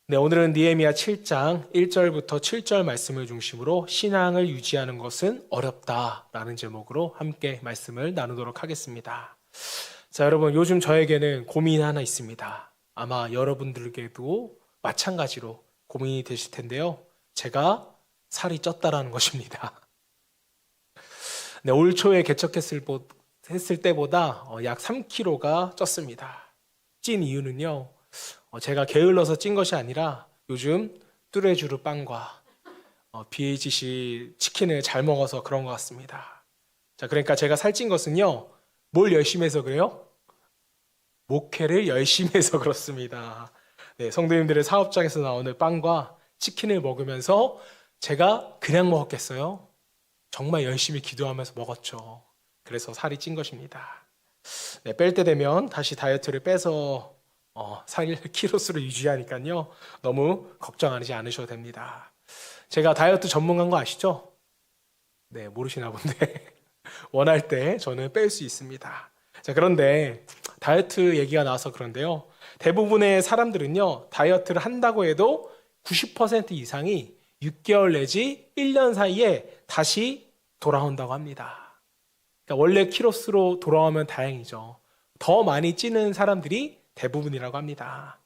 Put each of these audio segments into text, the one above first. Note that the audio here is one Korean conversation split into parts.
네, 오늘은 느헤미야 7장 1절부터 7절 말씀을 중심으로 신앙을 유지하는 것은 어렵다라는 제목으로 함께 말씀을 나누도록 하겠습니다. 자, 여러분, 요즘 저에게는 고민 하나 있습니다. 아마 여러분들에게도 마찬가지로 고민이 되실 텐데요. 제가 살이 쪘다라는 것입니다. 네, 올 초에 개척했을 때보다 약 3kg가 쪘습니다. 찐 이유는요. 제가 게을러서 찐 것이 아니라 요즘 뚜레쥬르 빵과 BHC 치킨을 잘 먹어서 그런 것 같습니다. 자, 그러니까 제가 살찐 것은요. 뭘 열심히 해서 그래요? 목회를 열심히 해서 그렇습니다. 네, 성도님들의 사업장에서 나오는 빵과 치킨을 먹으면서 제가 그냥 먹었겠어요? 정말 열심히 기도하면서 먹었죠. 그래서 살이 찐 것입니다. 네, 뺄 때 되면 다시 다이어트를 빼서 살 키로수를 유지하니까요. 너무 걱정하지 않으셔도 됩니다. 제가 다이어트 전문가인 거 아시죠? 네, 모르시나 본데 원할 때 저는 뺄 수 있습니다. 자, 그런데 다이어트 얘기가 나와서 그런데요. 대부분의 사람들은요. 다이어트를 한다고 해도 90% 이상이 6개월 내지 1년 사이에 다시 돌아온다고 합니다. 그러니까 원래 키로수로 돌아오면 다행이죠. 더 많이 찌는 사람들이 대부분이라고 합니다.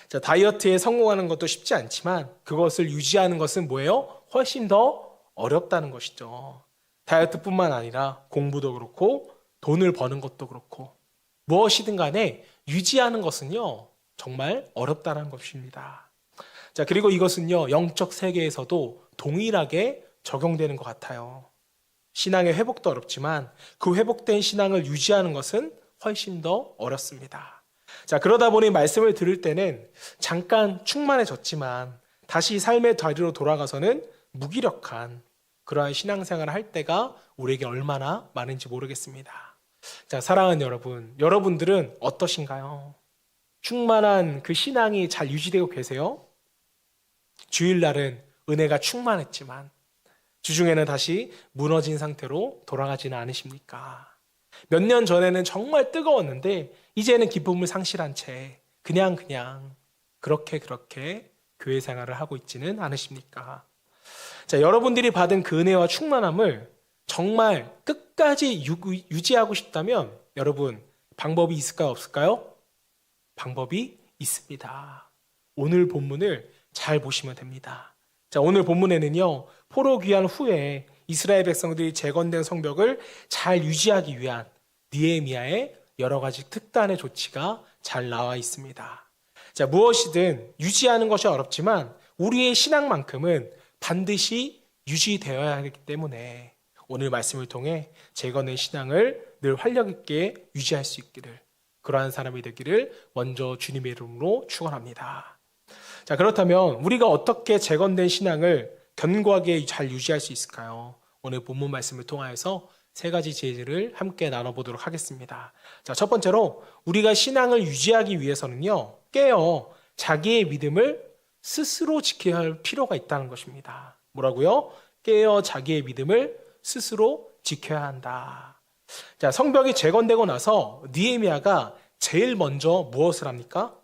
자, 다이어트에 성공하는 것도 쉽지 않지만 그것을 유지하는 것은 뭐예요? 훨씬 더 어렵다는 것이죠. 다이어트뿐만 아니라 공부도 그렇고 돈을 버는 것도 그렇고 무엇이든 간에 유지하는 것은요 정말 어렵다는 것입니다. 자, 그리고 이것은요 영적 세계에서도 동일하게 적용되는 것 같아요. 신앙의 회복도 어렵지만 그 회복된 신앙을 유지하는 것은 훨씬 더 어렵습니다. 자, 그러다 보니 말씀을 들을 때는 잠깐 충만해졌지만 다시 삶의 자리로 돌아가서는 무기력한 그러한 신앙생활을 할 때가 우리에게 얼마나 많은지 모르겠습니다. 자, 사랑하는 여러분, 여러분들은 어떠신가요? 충만한 그 신앙이 잘 유지되고 계세요? 주일날은 은혜가 충만했지만 주중에는 다시 무너진 상태로 돌아가지는 않으십니까? 몇 년 전에는 정말 뜨거웠는데 이제는 기쁨을 상실한 채 그냥 그렇게 교회 생활을 하고 있지는 않으십니까? 자, 여러분들이 받은 그 은혜와 충만함을 정말 끝까지 유지하고 싶다면 여러분 방법이 있을까요? 없을까요? 방법이 있습니다. 오늘 본문을 잘 보시면 됩니다. 자, 오늘 본문에는요 포로 귀환 후에 이스라엘 백성들이 재건된 성벽을 잘 유지하기 위한 느헤미야의 여러 가지 특단의 조치가 잘 나와 있습니다. 자, 무엇이든 유지하는 것이 어렵지만 우리의 신앙만큼은 반드시 유지되어야 하기 때문에 오늘 말씀을 통해 재건된 신앙을 늘 활력 있게 유지할 수 있기를 그러한 사람이 되기를 먼저 주님의 이름으로 축원합니다. 자, 그렇다면 우리가 어떻게 재건된 신앙을 견고하게 잘 유지할 수 있을까요? 오늘 본문 말씀을 통하여서 세 가지 제시를 함께 나눠보도록 하겠습니다. 자, 첫 번째로 우리가 신앙을 유지하기 위해서는요, 깨어 자기의 믿음을 스스로 지켜야 할 필요가 있다는 것입니다. 뭐라고요? 깨어 자기의 믿음을 스스로 지켜야 한다. 자, 성벽이 재건되고 나서 느헤미야가 제일 먼저 무엇을 합니까?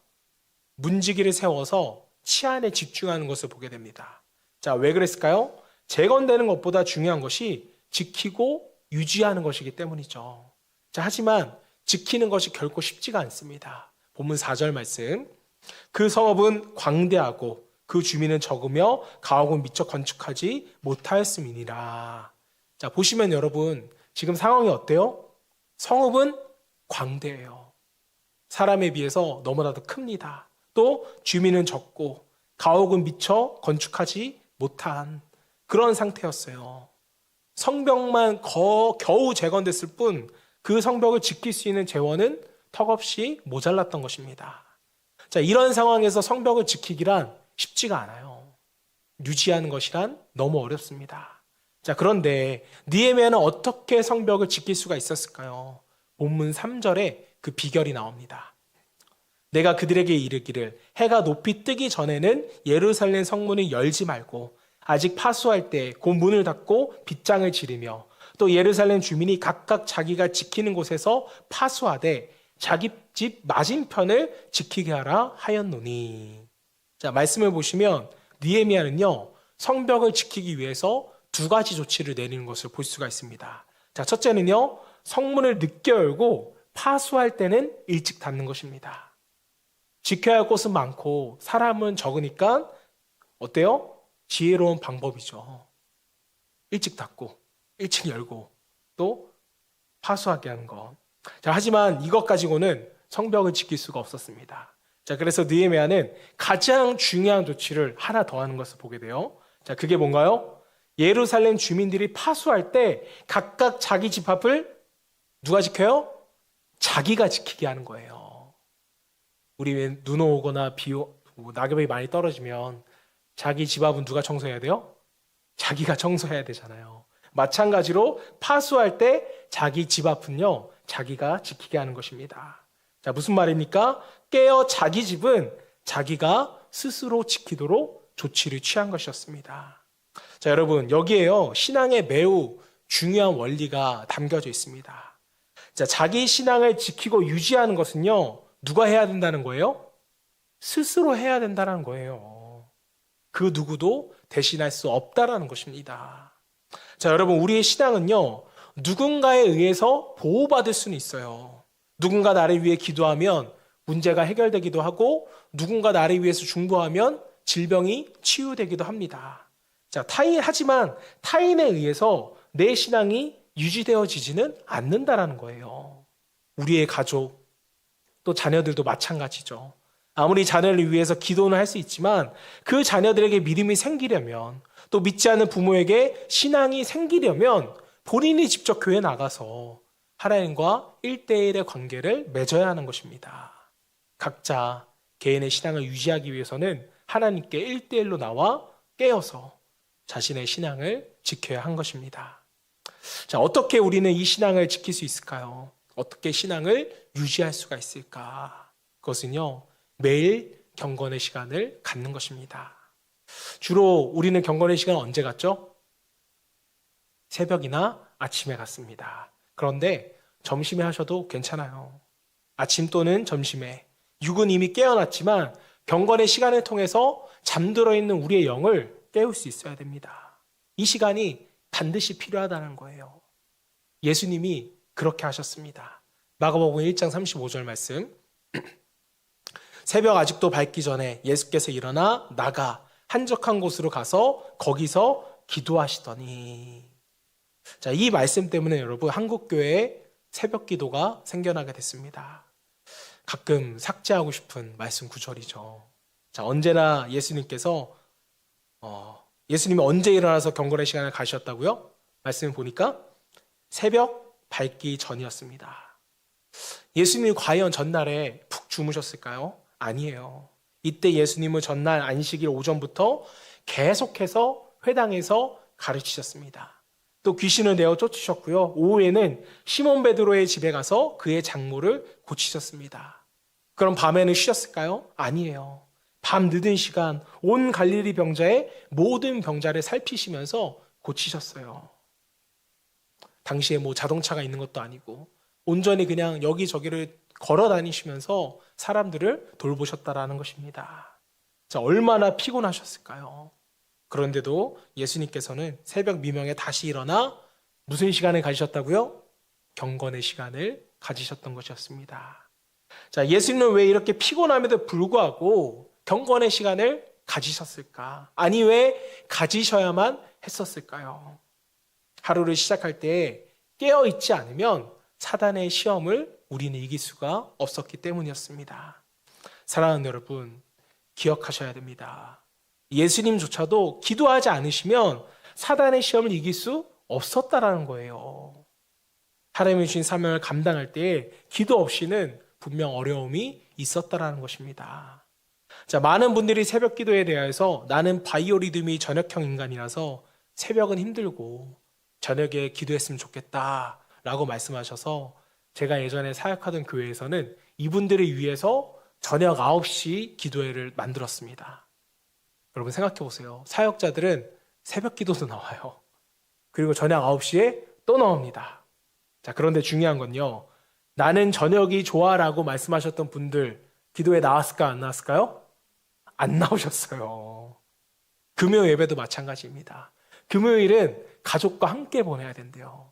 문지기를 세워서 치안에 집중하는 것을 보게 됩니다. 자, 왜 그랬을까요? 재건되는 것보다 중요한 것이 지키고 유지하는 것이기 때문이죠. 자, 하지만 지키는 것이 결코 쉽지가 않습니다. 본문 4절 말씀. 그 성읍은 광대하고 그 주민은 적으며 가옥은 미처 건축하지 못하였음이니라. 자, 보시면 여러분 지금 상황이 어때요? 성읍은 광대해요. 사람에 비해서 너무나도 큽니다. 또 주민은 적고 가옥은 미처 건축하지 못한 그런 상태였어요. 성벽만 겨우 재건됐을 뿐 그 성벽을 지킬 수 있는 재원은 턱없이 모자랐던 것입니다. 자, 이런 상황에서 성벽을 지키기란 쉽지가 않아요. 유지하는 것이란 너무 어렵습니다. 자, 그런데 느헤미야는 어떻게 성벽을 지킬 수가 있었을까요? 본문 3절에 그 비결이 나옵니다. 내가 그들에게 이르기를 해가 높이 뜨기 전에는 예루살렘 성문을 열지 말고 아직 파수할 때 곧 문을 닫고 빗장을 지르며 또 예루살렘 주민이 각각 자기가 지키는 곳에서 파수하되 자기 집 맞은편을 지키게 하라 하였노니. 자, 말씀을 보시면 느헤미야는요, 성벽을 지키기 위해서 두 가지 조치를 내리는 것을 볼 수가 있습니다. 자, 첫째는요, 성문을 늦게 열고 파수할 때는 일찍 닫는 것입니다. 지켜야 할 곳은 많고 사람은 적으니까 어때요? 지혜로운 방법이죠. 일찍 닫고 일찍 열고 또 파수하게 하는 것. 자, 하지만 이것 가지고는 성벽을 지킬 수가 없었습니다. 자, 그래서 느헤미야는 가장 중요한 조치를 하나 더 하는 것을 보게 돼요. 자, 그게 뭔가요? 예루살렘 주민들이 파수할 때 각각 자기 집 앞을 누가 지켜요? 자기가 지키게 하는 거예요. 우리 왜 눈 오거나 낙엽이 많이 떨어지면 자기 집 앞은 누가 청소해야 돼요? 자기가 청소해야 되잖아요. 마찬가지로 파수할 때 자기 집 앞은요, 자기가 지키게 하는 것입니다. 자, 무슨 말입니까? 깨어 자기 집은 자기가 스스로 지키도록 조치를 취한 것이었습니다. 자, 여러분, 여기에요, 신앙에 매우 중요한 원리가 담겨져 있습니다. 자, 자기 신앙을 지키고 유지하는 것은요, 누가 해야 된다는 거예요? 스스로 해야 된다는 거예요. 그 누구도 대신할 수 없다라는 것입니다. 자, 여러분, 우리의 신앙은요, 누군가에 의해서 보호받을 수는 있어요. 누군가 나를 위해 기도하면 문제가 해결되기도 하고, 누군가 나를 위해서 중보하면 질병이 치유되기도 합니다. 자, 하지만 타인에 의해서 내 신앙이 유지되어지지는 않는다라는 거예요. 우리의 가족, 또 자녀들도 마찬가지죠. 아무리 자녀를 위해서 기도는 할 수 있지만 그 자녀들에게 믿음이 생기려면, 또 믿지 않는 부모에게 신앙이 생기려면 본인이 직접 교회에 나가서 하나님과 1대1의 관계를 맺어야 하는 것입니다. 각자 개인의 신앙을 유지하기 위해서는 하나님께 1대1로 나와 깨어서 자신의 신앙을 지켜야 한 것입니다. 자, 어떻게 우리는 이 신앙을 지킬 수 있을까요? 어떻게 신앙을 유지할 수가 있을까? 그것은요, 매일 경건의 시간을 갖는 것입니다. 주로 우리는 경건의 시간 언제 갖죠? 새벽이나 아침에 갖습니다. 그런데 점심에 하셔도 괜찮아요. 아침 또는 점심에. 육은 이미 깨어났지만 경건의 시간을 통해서 잠들어 있는 우리의 영을 깨울 수 있어야 됩니다. 이 시간이 반드시 필요하다는 거예요. 예수님이 그렇게 하셨습니다. 마가복음 1장 35절 말씀. 새벽 아직도 밝기 전에 예수께서 일어나 나가 한적한 곳으로 가서 거기서 기도하시더니. 자, 이 말씀 때문에 여러분, 한국교회에 새벽 기도가 생겨나게 됐습니다. 가끔 삭제하고 싶은 말씀 구절이죠. 자, 언제나 예수님께서 예수님이 언제 일어나서 경건의 시간을 가셨다고요? 말씀을 보니까 새벽 밝기 전이었습니다. 예수님이 과연 전날에 푹 주무셨을까요? 아니에요. 이때 예수님은 전날 안식일 오전부터 계속해서 회당에서 가르치셨습니다. 또 귀신을 내어 쫓으셨고요. 오후에는 시몬 베드로의 집에 가서 그의 장모를 고치셨습니다. 그럼 밤에는 쉬셨을까요? 아니에요. 밤 늦은 시간 온 갈릴리 병자의 모든 병자를 살피시면서 고치셨어요. 당시에 뭐 자동차가 있는 것도 아니고 온전히 그냥 여기저기를 걸어 다니시면서 사람들을 돌보셨다라는 것입니다. 자, 얼마나 피곤하셨을까요? 그런데도 예수님께서는 새벽 미명에 다시 일어나 무슨 시간을 가지셨다고요? 경건의 시간을 가지셨던 것이었습니다. 자, 예수님은 왜 이렇게 피곤함에도 불구하고 경건의 시간을 가지셨을까? 아니, 왜 가지셔야만 했었을까요? 하루를 시작할 때 깨어있지 않으면 사단의 시험을 우리는 이길 수가 없었기 때문이었습니다. 사랑하는 여러분, 기억하셔야 됩니다. 예수님조차도 기도하지 않으시면 사단의 시험을 이길 수 없었다라는 거예요. 하나님이 주신 사명을 감당할 때 기도 없이는 분명 어려움이 있었다라는 것입니다. 자, 많은 분들이 새벽 기도에 대해서 나는 바이오리듬이 저녁형 인간이라서 새벽은 힘들고 저녁에 기도했으면 좋겠다라고 말씀하셔서 제가 예전에 사역하던 교회에서는 이분들을 위해서 저녁 9시 기도회를 만들었습니다. 여러분 생각해 보세요. 사역자들은 새벽 기도도 나와요. 그리고 저녁 9시에 또 나옵니다. 자, 그런데 중요한 건요. 나는 저녁이 좋아라고 말씀하셨던 분들 기도에 나왔을까 안 나왔을까요? 안 나오셨어요. 금요 예배도 마찬가지입니다. 금요일은 가족과 함께 보내야 된대요.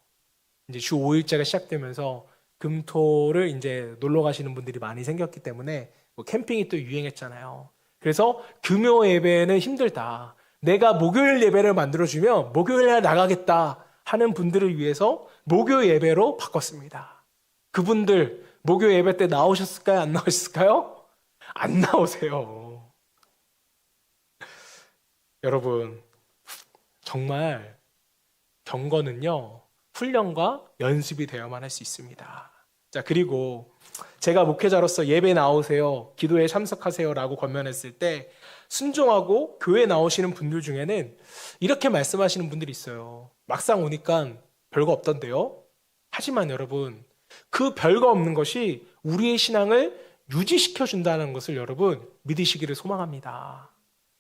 이제 주 5일째가 시작되면서 금토를 이제 놀러 가시는 분들이 많이 생겼기 때문에 뭐 캠핑이 또 유행했잖아요. 그래서 금요 예배는 힘들다. 내가 목요일 예배를 만들어주면 목요일에 나가겠다 하는 분들을 위해서 목요 예배로 바꿨습니다. 그분들 목요 예배 때 나오셨을까요? 안 나오셨을까요? 안 나오세요. 여러분, 정말 경건은요, 훈련과 연습이 되어야만 할 수 있습니다. 자, 그리고 제가 목회자로서 예배 나오세요, 기도에 참석하세요라고 권면했을 때 순종하고 교회 나오시는 분들 중에는 이렇게 말씀하시는 분들이 있어요. 막상 오니까 별거 없던데요? 하지만 여러분, 그 별거 없는 것이 우리의 신앙을 유지시켜 준다는 것을 여러분 믿으시기를 소망합니다.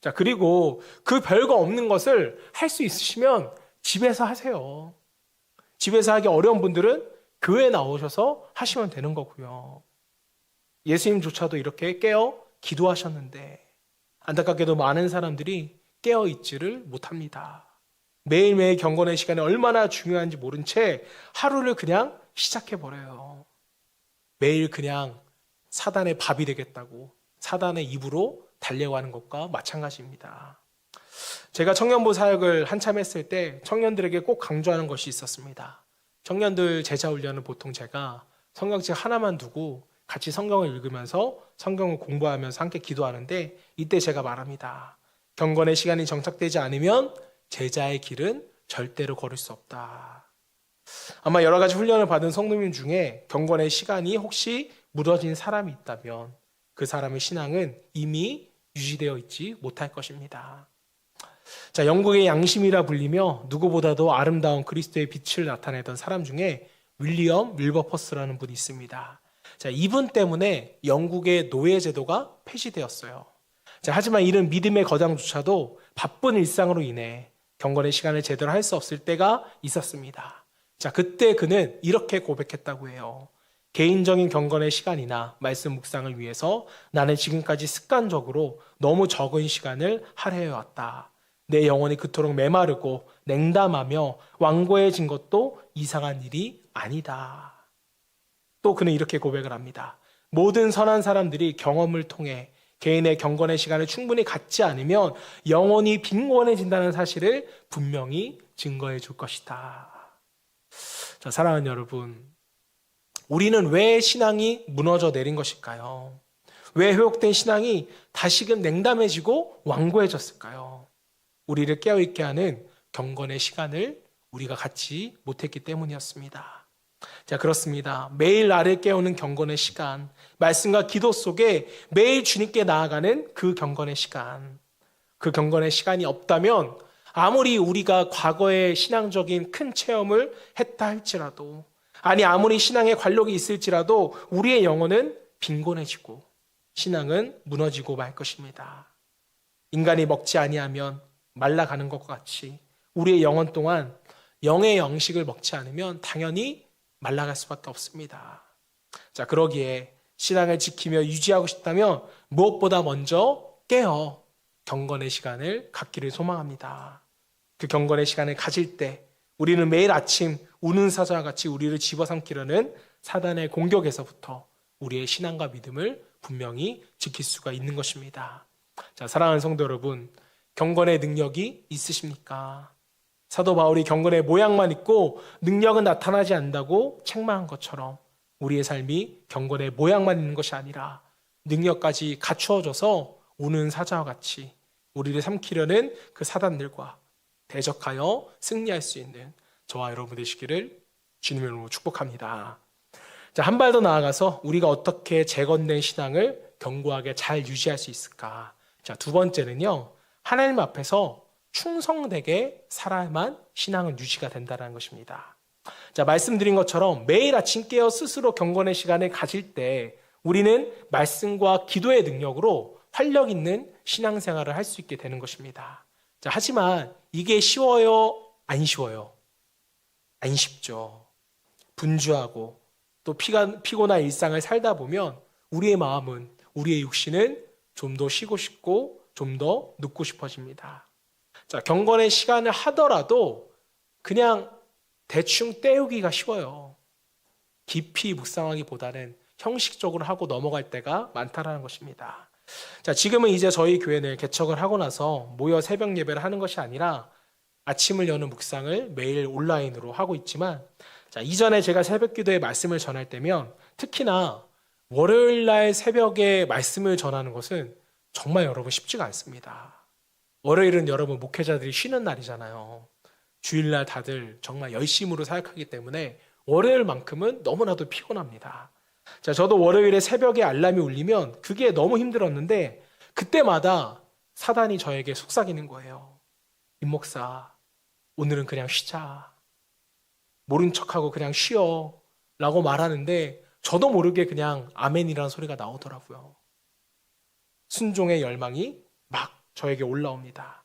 자, 그리고 그 별거 없는 것을 할 수 있으시면 집에서 하세요. 집에서 하기 어려운 분들은 교회에 나오셔서 하시면 되는 거고요. 예수님조차도 이렇게 깨어 기도하셨는데 안타깝게도 많은 사람들이 깨어 있지를 못합니다. 매일매일 경건의 시간이 얼마나 중요한지 모른 채 하루를 그냥 시작해버려요. 매일 그냥 사단의 밥이 되겠다고 사단의 입으로 달려가는 것과 마찬가지입니다. 제가 청년부 사역을 한참 했을 때 청년들에게 꼭 강조하는 것이 있었습니다. 청년들 제자 훈련은 보통 제가 성경책 하나만 두고 같이 성경을 읽으면서 성경을 공부하면서 함께 기도하는데 이때 제가 말합니다. 경건의 시간이 정착되지 않으면 제자의 길은 절대로 걸을 수 없다. 아마 여러 가지 훈련을 받은 성도님 중에 경건의 시간이 혹시 무뎌진 사람이 있다면 그 사람의 신앙은 이미 유지되어 있지 못할 것입니다. 자, 영국의 양심이라 불리며 누구보다도 아름다운 그리스도의 빛을 나타내던 사람 중에 윌리엄 윌버퍼스라는 분이 있습니다. 자, 이분 때문에 영국의 노예 제도가 폐지되었어요. 자, 하지만 이런 믿음의 거장조차도 바쁜 일상으로 인해 경건의 시간을 제대로 할 수 없을 때가 있었습니다. 자, 그때 그는 이렇게 고백했다고 해요. 개인적인 경건의 시간이나 말씀 묵상을 위해서 나는 지금까지 습관적으로 너무 적은 시간을 할애해왔다. 내 영혼이 그토록 메마르고 냉담하며 완고해진 것도 이상한 일이 아니다. 또 그는 이렇게 고백을 합니다. 모든 선한 사람들이 경험을 통해 개인의 경건의 시간을 충분히 갖지 않으면 영혼이 빈곤해진다는 사실을 분명히 증거해 줄 것이다. 자, 사랑하는 여러분, 우리는 왜 신앙이 무너져 내린 것일까요? 왜 회복된 신앙이 다시금 냉담해지고 완고해졌을까요? 우리를 깨어있게 하는 경건의 시간을 우리가 갖지 못했기 때문이었습니다. 자, 그렇습니다. 매일 나를 깨우는 경건의 시간, 말씀과 기도 속에 매일 주님께 나아가는 그 경건의 시간, 그 경건의 시간이 없다면 아무리 우리가 과거에 신앙적인 큰 체험을 했다 할지라도, 아니 아무리 신앙의 관록이 있을지라도 우리의 영혼은 빈곤해지고 신앙은 무너지고 말 것입니다. 인간이 먹지 아니하면 말라가는 것과 같이 우리의 영혼 또한 영의 영식을 먹지 않으면 당연히 말라갈 수밖에 없습니다. 자, 그러기에 신앙을 지키며 유지하고 싶다면 무엇보다 먼저 깨어 경건의 시간을 갖기를 소망합니다. 그 경건의 시간을 가질 때 우리는 매일 아침 우는 사자와 같이 우리를 집어삼키려는 사단의 공격에서부터 우리의 신앙과 믿음을 분명히 지킬 수가 있는 것입니다. 자, 사랑하는 성도 여러분, 경건의 능력이 있으십니까? 사도 바울이 경건의 모양만 있고 능력은 나타나지 않는다고 책망한 것처럼 우리의 삶이 경건의 모양만 있는 것이 아니라 능력까지 갖추어져서 우는 사자와 같이 우리를 삼키려는 그 사단들과 대적하여 승리할 수 있는 저와 여러분 되시기를 주님의 이름으로 축복합니다. 자, 한 발 더 나아가서 우리가 어떻게 재건된 신앙을 견고하게 잘 유지할 수 있을까? 자, 두 번째는요, 하나님 앞에서 충성되게 살아야만 신앙은 유지가 된다는 것입니다. 자, 말씀드린 것처럼 매일 아침 깨어 스스로 경건의 시간을 가질 때 우리는 말씀과 기도의 능력으로 활력 있는 신앙생활을 할 수 있게 되는 것입니다. 자, 하지만 이게 쉬워요? 안 쉬워요? 안 쉽죠. 분주하고 또 피곤한 일상을 살다 보면 우리의 마음은, 우리의 육신은 좀 더 쉬고 싶고 좀 더 눕고 싶어집니다. 자, 경건의 시간을 하더라도 그냥 대충 때우기가 쉬워요. 깊이 묵상하기보다는 형식적으로 하고 넘어갈 때가 많다라는 것입니다. 자, 지금은 이제 저희 교회는 개척을 하고 나서 모여 새벽 예배를 하는 것이 아니라 아침을 여는 묵상을 매일 온라인으로 하고 있지만, 자, 이전에 제가 새벽 기도의 말씀을 전할 때면 특히나 월요일 날 새벽에 말씀을 전하는 것은 정말 여러분 쉽지가 않습니다. 월요일은 여러분 목회자들이 쉬는 날이잖아요. 주일날 다들 정말 열심으로 사역하기 때문에 월요일만큼은 너무나도 피곤합니다. 자, 저도 월요일에 새벽에 알람이 울리면 그게 너무 힘들었는데 그때마다 사단이 저에게 속삭이는 거예요. 임 목사, 오늘은 그냥 쉬자. 모른 척하고 그냥 쉬어 라고 말하는데 저도 모르게 그냥 아멘이라는 소리가 나오더라고요. 순종의 열망이 막 저에게 올라옵니다.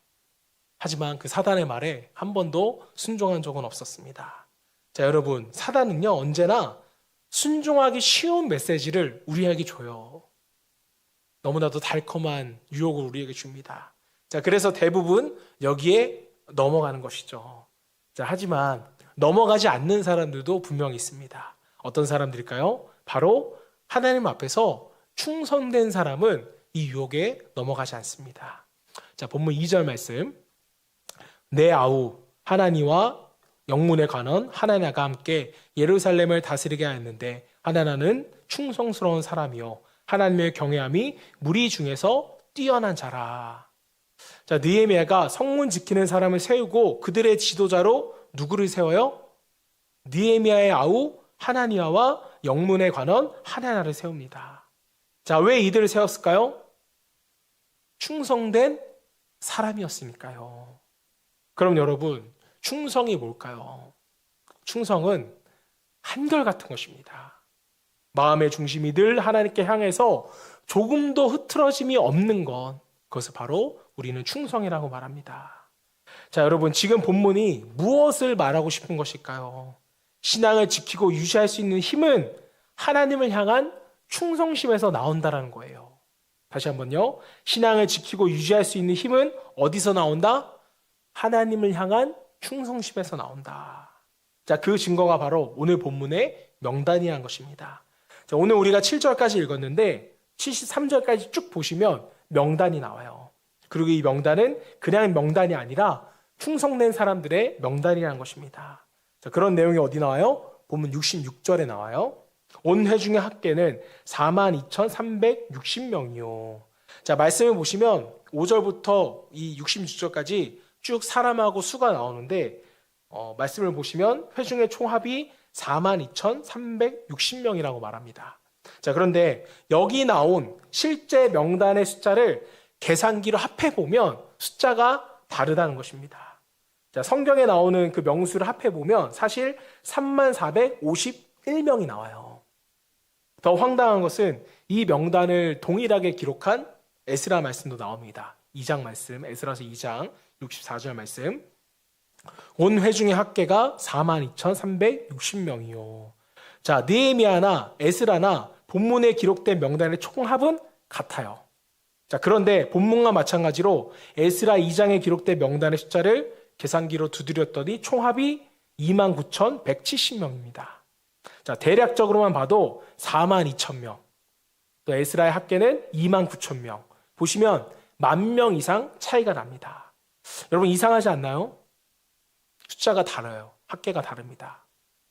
하지만 그 사단의 말에 한 번도 순종한 적은 없었습니다. 자, 여러분, 사단은요 언제나 순종하기 쉬운 메시지를 우리에게 줘요. 너무나도 달콤한 유혹을 우리에게 줍니다. 자, 그래서 대부분 여기에 넘어가는 것이죠. 자, 하지만 넘어가지 않는 사람들도 분명히 있습니다. 어떤 사람들일까요? 바로 하나님 앞에서 충성된 사람은 이 유혹에 넘어가지 않습니다. 자, 본문 2절 말씀. 내 아우 하나니와 영문의 관원 하나냐가 함께 예루살렘을 다스리게 하였는데 하나냐는 충성스러운 사람이요 하나님의 경외함이 무리 중에서 뛰어난 자라. 자, 느헤미야가 성문 지키는 사람을 세우고 그들의 지도자로 누구를 세워요? 느헤미야의 아우 하나니야와 영문의 관원 하나냐를 세웁니다. 자, 왜 이들을 세웠을까요? 충성된 사람이었으니까요. 그럼 여러분, 충성이 뭘까요? 충성은 한결같은 것입니다. 마음의 중심이 늘 하나님께 향해서 조금도 흐트러짐이 없는 것, 그것을 바로 우리는 충성이라고 말합니다. 자, 여러분, 지금 본문이 무엇을 말하고 싶은 것일까요? 신앙을 지키고 유지할 수 있는 힘은 하나님을 향한 충성심에서 나온다라는 거예요. 다시 한번요. 신앙을 지키고 유지할 수 있는 힘은 어디서 나온다? 하나님을 향한 충성심에서 나온다. 자, 그 증거가 바로 오늘 본문의 명단이라는 것입니다. 자, 오늘 우리가 7절까지 읽었는데 73절까지 쭉 보시면 명단이 나와요. 그리고 이 명단은 그냥 명단이 아니라 충성된 사람들의 명단이라는 것입니다. 자, 그런 내용이 어디 나와요? 본문 66절에 나와요. 온 회중의 합계는 42,360명이요. 자, 말씀을 보시면 5절부터 이 66절까지 쭉 사람하고 수가 나오는데 말씀을 보시면 회중의 총합이 42,360명이라고 말합니다. 자, 그런데 여기 나온 실제 명단의 숫자를 계산기로 합해보면 숫자가 다르다는 것입니다. 자, 성경에 나오는 그 명수를 합해보면 사실 3451명이 나와요. 더 황당한 것은 이 명단을 동일하게 기록한 에스라 말씀도 나옵니다. 2장 말씀, 에스라서 2장 64절 말씀. 온 회중의 합계가 42,360명이요. 자, 느헤미야나 에스라나 본문에 기록된 명단의 총합은 같아요. 자, 그런데 본문과 마찬가지로 에스라 2장에 기록된 명단의 숫자를 계산기로 두드렸더니 총합이 29,170명입니다. 자, 대략적으로만 봐도 42,000명. 또 에스라의 합계는 29,000명. 보시면 10,000명 이상 차이가 납니다. 여러분, 이상하지 않나요? 숫자가 달라요. 합계가 다릅니다.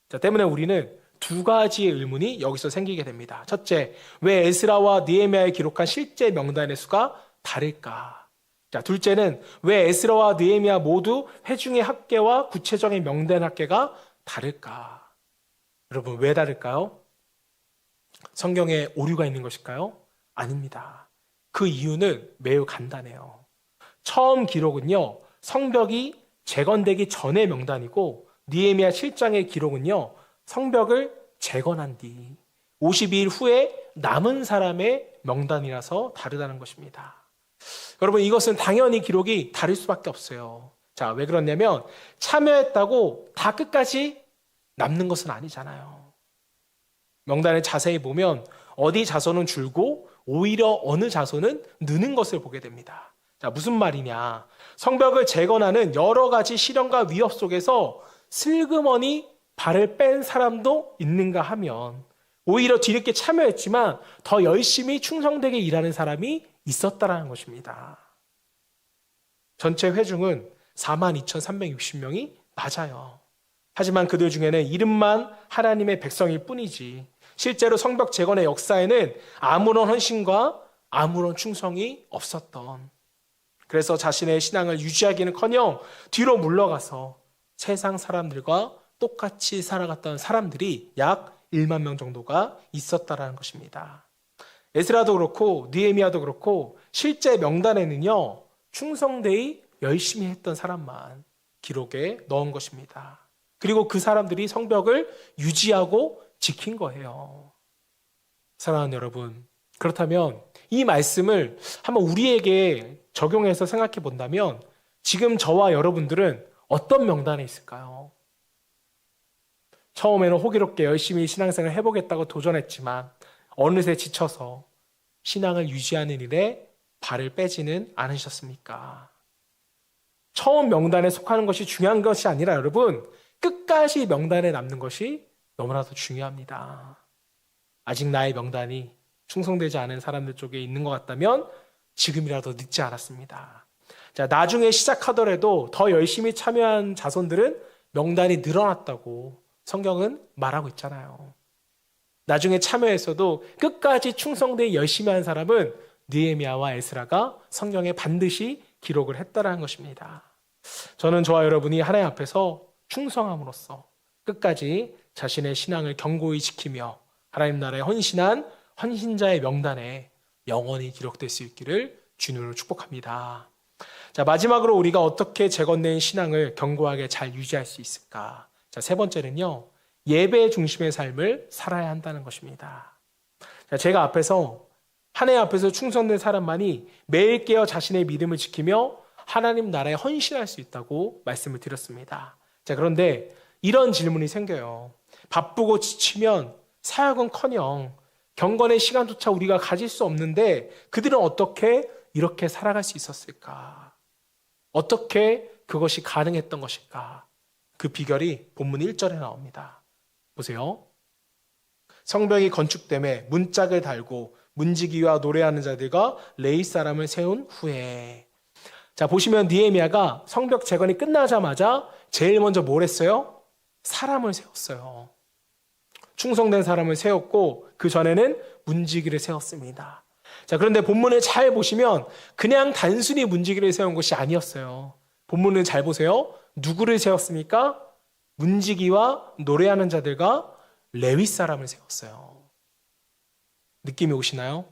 자, 때문에 우리는 두 가지의 의문이 여기서 생기게 됩니다. 첫째, 왜 에스라와 느헤미야에 기록한 실제 명단의 수가 다를까? 자, 둘째는 왜 에스라와 느헤미야 모두 회중의 합계와 구체적인 명단 합계가 다를까? 여러분, 왜 다를까요? 성경에 오류가 있는 것일까요? 아닙니다. 그 이유는 매우 간단해요. 처음 기록은요, 성벽이 재건되기 전의 명단이고 느헤미야 7장의 기록은요, 성벽을 재건한 뒤 52일 후에 남은 사람의 명단이라서 다르다는 것입니다. 여러분, 이것은 당연히 기록이 다를 수밖에 없어요. 자, 왜 그러냐면 참여했다고 다 끝까지 남는 것은 아니잖아요. 명단을 자세히 보면 어디 자손은 줄고 오히려 어느 자손은 느는 것을 보게 됩니다. 자, 무슨 말이냐? 성벽을 재건하는 여러 가지 시련과 위협 속에서 슬그머니 발을 뺀 사람도 있는가 하면 오히려 뒤늦게 참여했지만 더 열심히 충성되게 일하는 사람이 있었다라는 것입니다. 전체 회중은 42,360명이 맞아요. 하지만 그들 중에는 이름만 하나님의 백성일 뿐이지 실제로 성벽 재건의 역사에는 아무런 헌신과 아무런 충성이 없었던, 그래서 자신의 신앙을 유지하기는커녕 뒤로 물러가서 세상 사람들과 똑같이 살아갔던 사람들이 약 1만 명 정도가 있었다라는 것입니다. 에스라도 그렇고 느헤미야도 그렇고 실제 명단에는요, 충성되이 열심히 했던 사람만 기록에 넣은 것입니다. 그리고 그 사람들이 성벽을 유지하고 지킨 거예요. 사랑하는 여러분, 그렇다면 이 말씀을 한번 우리에게 적용해서 생각해 본다면 지금 저와 여러분들은 어떤 명단에 있을까요? 처음에는 호기롭게 열심히 신앙생활을 해보겠다고 도전했지만 어느새 지쳐서 신앙을 유지하는 일에 발을 빼지는 않으셨습니까? 처음 명단에 속하는 것이 중요한 것이 아니라 여러분, 끝까지 명단에 남는 것이 너무나도 중요합니다. 아직 나의 명단이 충성되지 않은 사람들 쪽에 있는 것 같다면 지금이라도 늦지 않았습니다. 자, 나중에 시작하더라도 더 열심히 참여한 자손들은 명단이 늘어났다고 성경은 말하고 있잖아요. 나중에 참여했어도 끝까지 충성되게 열심히 한 사람은 느헤미야와 에스라가 성경에 반드시 기록을 했다라는 것입니다. 저는 저와 여러분이 하나님 앞에서 충성함으로써 끝까지 자신의 신앙을 견고히 지키며 하나님 나라에 헌신한 헌신자의 명단에 영원히 기록될 수 있기를 주님으로 축복합니다. 자, 마지막으로 우리가 어떻게 재건된 신앙을 견고하게 잘 유지할 수 있을까? 자, 세 번째는요, 예배 중심의 삶을 살아야 한다는 것입니다. 자, 제가 앞에서 하나님 앞에서 충성된 사람만이 매일 깨어 자신의 믿음을 지키며 하나님 나라에 헌신할 수 있다고 말씀을 드렸습니다. 자, 그런데 이런 질문이 생겨요. 바쁘고 지치면 사역은커녕 경건의 시간조차 우리가 가질 수 없는데 그들은 어떻게 이렇게 살아갈 수 있었을까? 어떻게 그것이 가능했던 것일까? 그 비결이 본문 1절에 나옵니다. 보세요. 성벽이 건축됨에 문짝을 달고 문지기와 노래하는 자들과 레위 사람을 세운 후에. 자, 보시면 느헤미야가 성벽 재건이 끝나자마자 제일 먼저 뭘 했어요? 사람을 세웠어요. 충성된 사람을 세웠고 그 전에는 문지기를 세웠습니다. 자, 그런데 본문을 잘 보시면 그냥 단순히 문지기를 세운 것이 아니었어요. 본문을 잘 보세요. 누구를 세웠습니까? 문지기와 노래하는 자들과 레위 사람을 세웠어요. 느낌이 오시나요?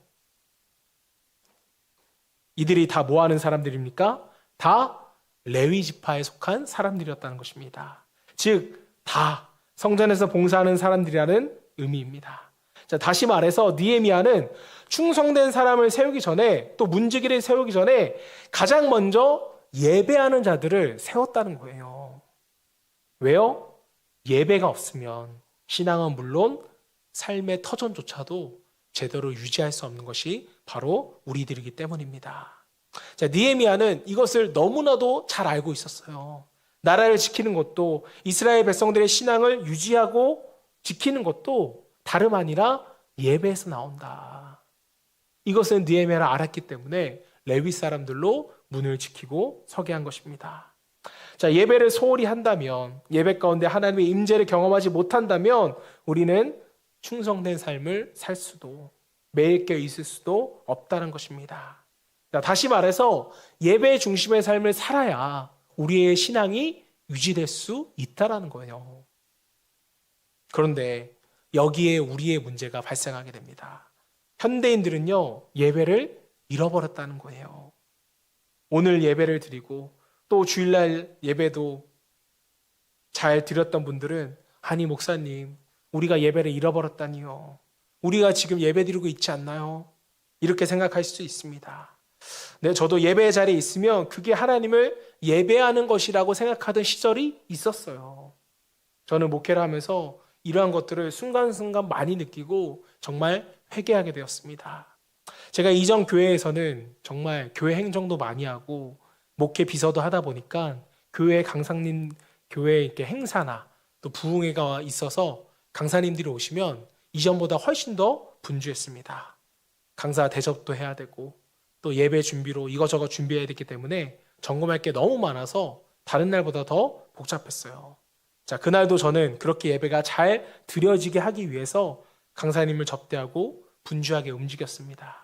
이들이 다 뭐 하는 사람들입니까? 다 레위 지파에 속한 사람들이었다는 것입니다. 즉, 다 성전에서 봉사하는 사람들이라는 의미입니다. 자, 다시 말해서 느헤미야는 충성된 사람을 세우기 전에, 또 문지기를 세우기 전에 가장 먼저 예배하는 자들을 세웠다는 거예요. 왜요? 예배가 없으면 신앙은 물론 삶의 터전조차도 제대로 유지할 수 없는 것이 바로 우리들이기 때문입니다. 자, 느헤미야는 이것을 너무나도 잘 알고 있었어요. 나라를 지키는 것도, 이스라엘 백성들의 신앙을 유지하고 지키는 것도 다름 아니라 예배에서 나온다. 이것은 느헤미야가 알았기 때문에 레위 사람들로 문을 지키고 서게 한 것입니다. 자, 예배를 소홀히 한다면, 예배 가운데 하나님의 임재를 경험하지 못한다면 우리는 충성된 삶을 살 수도, 매일 깨어 있을 수도 없다는 것입니다. 자, 다시 말해서 예배 중심의 삶을 살아야 우리의 신앙이 유지될 수 있다라는 거예요. 그런데 여기에 우리의 문제가 발생하게 됩니다. 현대인들은요, 예배를 잃어버렸다는 거예요. 오늘 예배를 드리고 또 주일날 예배도 잘 드렸던 분들은, 아니 목사님, 우리가 예배를 잃어버렸다니요. 우리가 지금 예배 드리고 있지 않나요? 이렇게 생각할 수 있습니다. 네, 저도 예배 자리에 있으면 그게 하나님을 예배하는 것이라고 생각하던 시절이 있었어요. 저는 목회를 하면서 이러한 것들을 순간순간 많이 느끼고 정말 회개하게 되었습니다. 제가 이전 교회에서는 정말 교회 행정도 많이 하고 목회 비서도 하다 보니까 교회 강사님 교회 이렇게 행사나 또 부흥회가 있어서 강사님들이 오시면 이전보다 훨씬 더 분주했습니다. 강사 대접도 해야 되고 또 예배 준비로 이거저거 준비해야 되기 때문에 점검할 게 너무 많아서 다른 날보다 더 복잡했어요. 자, 그날도 저는 그렇게 예배가 잘 드려지게 하기 위해서 강사님을 접대하고 분주하게 움직였습니다.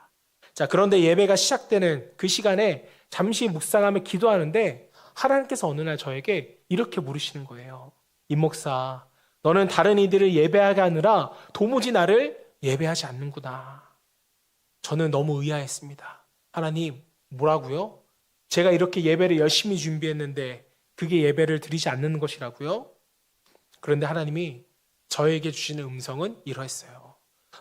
자, 그런데 예배가 시작되는 그 시간에 잠시 묵상하며 기도하는데 하나님께서 어느 날 저에게 이렇게 물으시는 거예요. 임 목사, 너는 다른 이들을 예배하게 하느라 도무지 나를 예배하지 않는구나. 저는 너무 의아했습니다. 하나님, 뭐라고요? 제가 이렇게 예배를 열심히 준비했는데 그게 예배를 드리지 않는 것이라고요? 그런데 하나님이 저에게 주시는 음성은 이러했어요.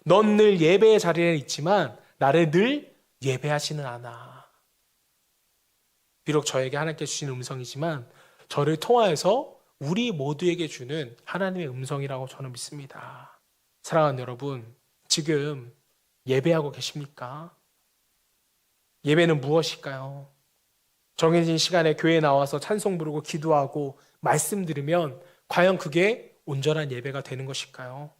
넌 늘 예배의 자리에 있지만 나를 늘 예배하지는 않아. 비록 저에게 하나님께 주시는 음성이지만 저를 통하여서 우리 모두에게 주는 하나님의 음성이라고 저는 믿습니다. 사랑하는 여러분, 지금 예배하고 계십니까? 예배는 무엇일까요? 정해진 시간에 교회에 나와서 찬송 부르고 기도하고 말씀 들으면 과연 그게 온전한 예배가 되는 것일까요?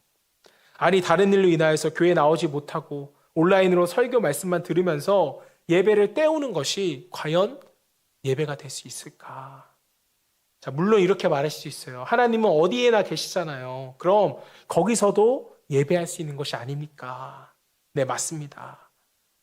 아니, 다른 일로 인하여서 교회에 나오지 못하고 온라인으로 설교 말씀만 들으면서 예배를 때우는 것이 과연 예배가 될 수 있을까? 자, 물론 이렇게 말할 수 있어요. 하나님은 어디에나 계시잖아요. 그럼 거기서도 예배할 수 있는 것이 아닙니까? 네, 맞습니다.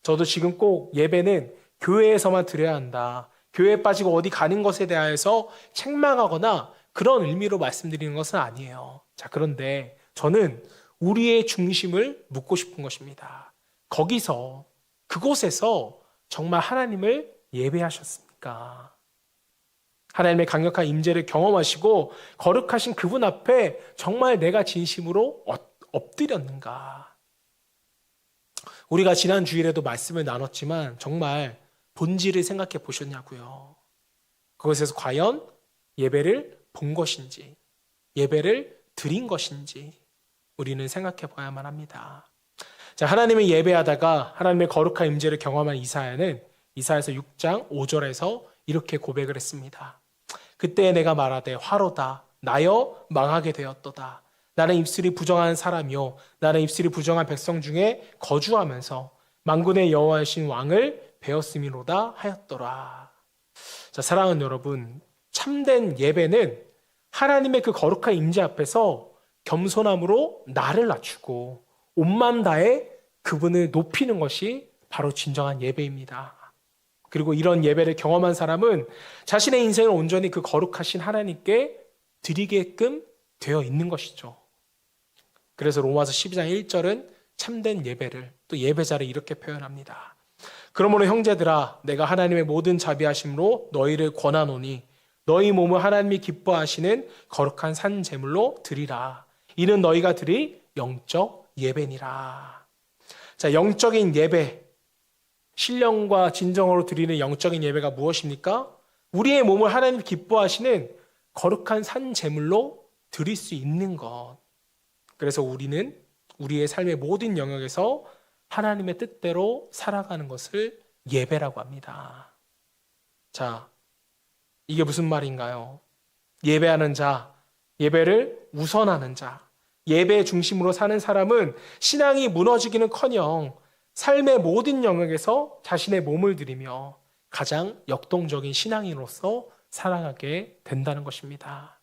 저도 지금 꼭 예배는 교회에서만 드려야 한다. 교회에 빠지고 어디 가는 것에 대하여서 책망하거나 그런 의미로 말씀드리는 것은 아니에요. 자, 그런데 저는 우리의 중심을 묻고 싶은 것입니다. 거기서, 그곳에서 정말 하나님을 예배하셨습니까? 하나님의 강력한 임재를 경험하시고 거룩하신 그분 앞에 정말 내가 진심으로 엎드렸는가? 우리가 지난 주일에도 말씀을 나눴지만 정말 본질을 생각해 보셨냐고요? 그것에서 과연 예배를 본 것인지, 예배를 드린 것인지 우리는 생각해 봐야만 합니다. 자, 하나님을 예배하다가 하나님의 거룩한 임재를 경험한 이사야는 이사야서 6장 5절에서 이렇게 고백을 했습니다. 그때 내가 말하되 화로다 나여 망하게 되었도다. 나는 입술이 부정한 사람이요 나는 입술이 부정한 백성 중에 거주하면서 만군의 여호와이신 왕을 배웠음이로다 하였더라. 자, 사랑하는 여러분, 참된 예배는 하나님의 그 거룩한 임재 앞에서 겸손함으로 나를 낮추고 온만 다해 그분을 높이는 것이 바로 진정한 예배입니다. 그리고 이런 예배를 경험한 사람은 자신의 인생을 온전히 그 거룩하신 하나님께 드리게끔 되어 있는 것이죠. 그래서 로마서 12장 1절은 참된 예배를, 또 예배자를 이렇게 표현합니다. 그러므로 형제들아, 내가 하나님의 모든 자비하심으로 너희를 권하노니 너희 몸을 하나님이 기뻐하시는 거룩한 산 제물로 드리라. 이는 너희가 드릴 영적 예배니라. 자, 영적인 예배, 신령과 진정으로 드리는 영적인 예배가 무엇입니까? 우리의 몸을 하나님 기뻐하시는 거룩한 산 제물로 드릴 수 있는 것. 그래서 우리는 우리의 삶의 모든 영역에서 하나님의 뜻대로 살아가는 것을 예배라고 합니다. 자, 이게 무슨 말인가요? 예배하는 자, 예배를 우선하는 자, 예배 중심으로 사는 사람은 신앙이 무너지기는커녕 삶의 모든 영역에서 자신의 몸을 들이며 가장 역동적인 신앙인으로서 살아가게 된다는 것입니다.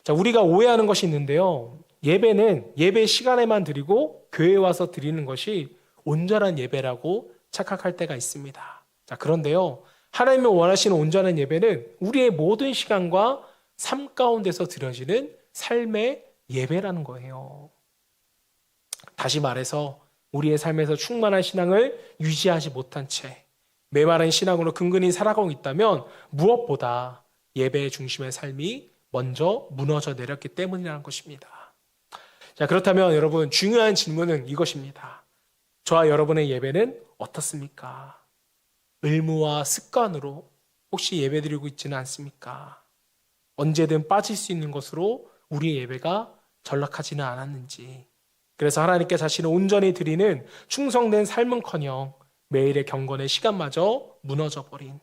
자, 우리가 오해하는 것이 있는데요. 예배는 예배 시간에만 드리고 교회에 와서 드리는 것이 온전한 예배라고 착각할 때가 있습니다. 자, 그런데요. 하나님이 원하시는 온전한 예배는 우리의 모든 시간과 삶 가운데서 드려지는 삶의 예배라는 거예요. 다시 말해서 우리의 삶에서 충만한 신앙을 유지하지 못한 채 메마른 신앙으로 근근히 살아가고 있다면 무엇보다 예배의 중심의 삶이 먼저 무너져 내렸기 때문이라는 것입니다. 자, 그렇다면 여러분, 중요한 질문은 이것입니다. 저와 여러분의 예배는 어떻습니까? 의무와 습관으로 혹시 예배드리고 있지는 않습니까? 언제든 빠질 수 있는 것으로 우리의 예배가 전락하지는 않았는지, 그래서 하나님께 자신을 온전히 드리는 충성된 삶은커녕 매일의 경건의 시간마저 무너져 버린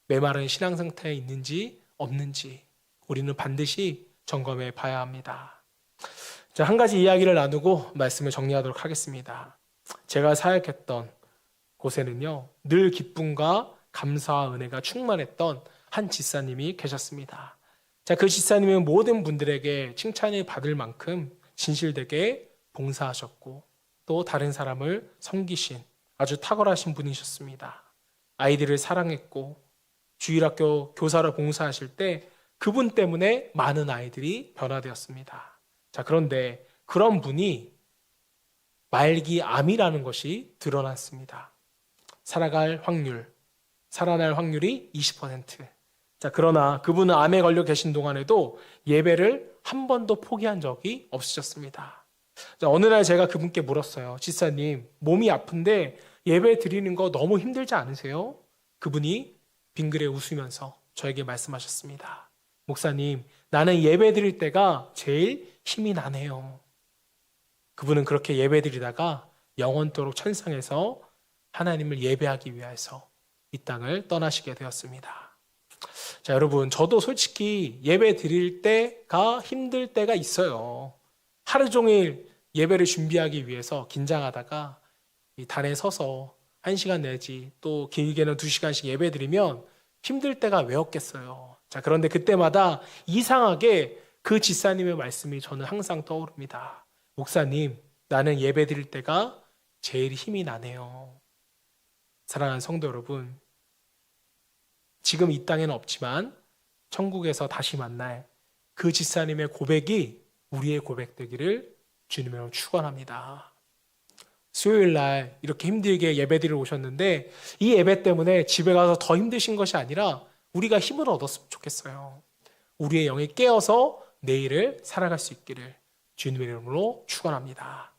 메마른 신앙 상태에 있는지 없는지 우리는 반드시 점검해 봐야 합니다. 자, 한 가지 이야기를 나누고 말씀을 정리하도록 하겠습니다. 제가 사역했던 곳에는요, 늘 기쁨과 감사와 은혜가 충만했던 한 지사님이 계셨습니다. 자, 그 지사님은 모든 분들에게 칭찬을 받을 만큼 진실되게 봉사하셨고 또 다른 사람을 섬기신 아주 탁월하신 분이셨습니다. 아이들을 사랑했고 주일학교 교사로 봉사하실 때 그분 때문에 많은 아이들이 변화되었습니다. 자, 그런데 그런 분이 말기 암이라는 것이 드러났습니다. 살아날 확률이 20%. 자, 그러나 그분은 암에 걸려 계신 동안에도 예배를 한 번도 포기한 적이 없으셨습니다. 자, 어느 날 제가 그분께 물었어요. 지사님, 몸이 아픈데 예배 드리는 거 너무 힘들지 않으세요? 그분이 빙그레 웃으면서 저에게 말씀하셨습니다. 목사님, 나는 예배 드릴 때가 제일 힘이 나네요. 그분은 그렇게 예배 드리다가 영원토록 천상에서 하나님을 예배하기 위해서 이 땅을 떠나시게 되었습니다. 자, 여러분, 저도 솔직히 예배 드릴 때가 힘들 때가 있어요. 하루 종일 예배를 준비하기 위해서 긴장하다가 이 단에 서서 1시간 내지 또 길게는 2시간씩 예배 드리면 힘들 때가 왜 없겠어요. 자, 그런데 그때마다 이상하게 그 지사님의 말씀이 저는 항상 떠오릅니다. 목사님, 나는 예배 드릴 때가 제일 힘이 나네요. 사랑하는 성도 여러분, 지금 이 땅에는 없지만 천국에서 다시 만날 그 지사님의 고백이 우리의 고백 되기를 주님으로 축원합니다. 수요일 날 이렇게 힘들게 예배드리러 오셨는데 이 예배 때문에 집에 가서 더 힘드신 것이 아니라 우리가 힘을 얻었으면 좋겠어요. 우리의 영이 깨어서 내일을 살아갈 수 있기를 주님의 이름으로 축원합니다.